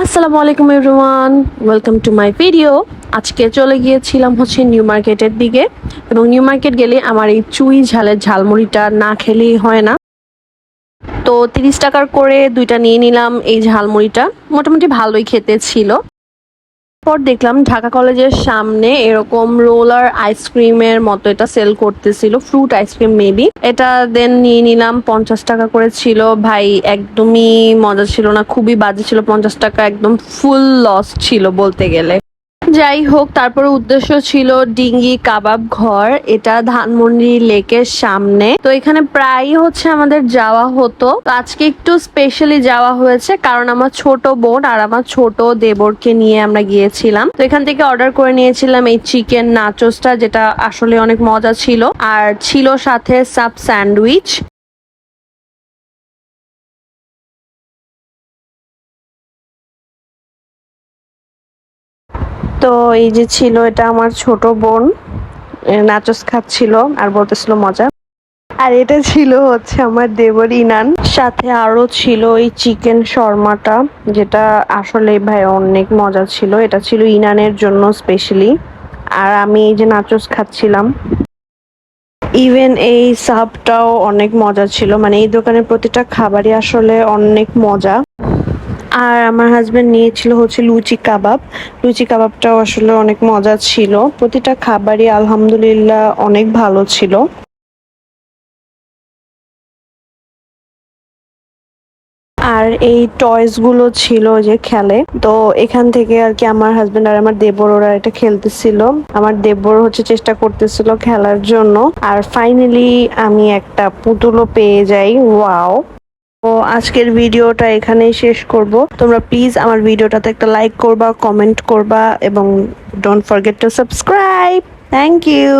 আসসালামু আলাইকুম everyone, welcome to my video. আজকে চলে গিয়েছিলাম নিউ মার্কেটের দিকে, এবং নিউ মার্কেট গেলে আমার এই চুই ঝালের ঝালমুড়িটা না খেলেই হয় না। তো 30 টাকার করে দুইটা নিয়ে নিলাম। এই ঝালমুড়িটা মোটামুটি ভালোই খেতে ছিল। পর দেখলাম ঢাকা কলেজের সামনে এরকম রোলার আইসক্রিমের মতো এটা সেল করতেছিল, ফ্রুট আইসক্রিম মেবি। এটা দেন নিয়ে নিলাম, 50 টাকা করে ছিল। ভাই একদমই মজা ছিল না, খুবই বাজে ছিল। 50 টাকা একদম ফুল লস ছিল বলতে গেলে। যাই হোক, তারপরে উদ্দেশ্য ছিল ডিঙ্গি কাবাব ঘর। এটা ধানমন্ডি লেকের সামনে। তো এখানে প্রায়ই আমাদের যাওয়া হতো। তো আজকে একটু স্পেশালি যাওয়া হয়েছে, কারণ আমার ছোট বোন আর আমার ছোট দেবরকে নিয়ে আমরা গিয়েছিলাম। তো এখান থেকে অর্ডার করে নিয়েছিলাম এই চিকেন নাচোসটা, যেটা আসলে অনেক মজা ছিল। আর ছিল সাথে সাব স্যান্ডউইচ। তো এই যে ছিল, এটা আমার ছোট বোন নাচোস খাচ্ছিল আর বলতেছিল মজা। আর এটা ছিল আমার দেবর ইনান। সাথে আরো ছিল এই চিকেন শর্মাটা, যেটা আসলে ভাই অনেক মজা ছিল। এটা ছিল ইনানের জন্য স্পেশালি। আর আমি এই যে নাচোস খাচ্ছিলাম। ইভেন এই সাবটাও অনেক মজা ছিল। মানে এই দোকানের প্রতিটা খাবারই আসলে অনেক মজা। আর আমার হাজবেন্ড নিয়েছিল লুচি কাবাব। লুচি কাবাবটাও আসলে অনেক মজা ছিল। প্রতিটা খাবারই আলহামদুলিল্লাহ অনেক ভালো ছিল। আর এই টয়স গুলো ছিল যে খেলে, তো এখান থেকে আর কি আমার হাজবেন্ড আর আমার দেবর ওরা এটা খেলতেছিল। আমার দেবর চেষ্টা করতেছিল খেলার জন্য। আর ফাইনালি আমি একটা পুতুলও পেয়ে যাই। ওয়াও! তো আজকের ভিডিওটা এখানেই শেষ করব। তোমরা প্লিজ আমার ভিডিওটাতে একটা লাইক করবা, কমেন্ট করবা, এবং don't forget to subscribe. Thank you.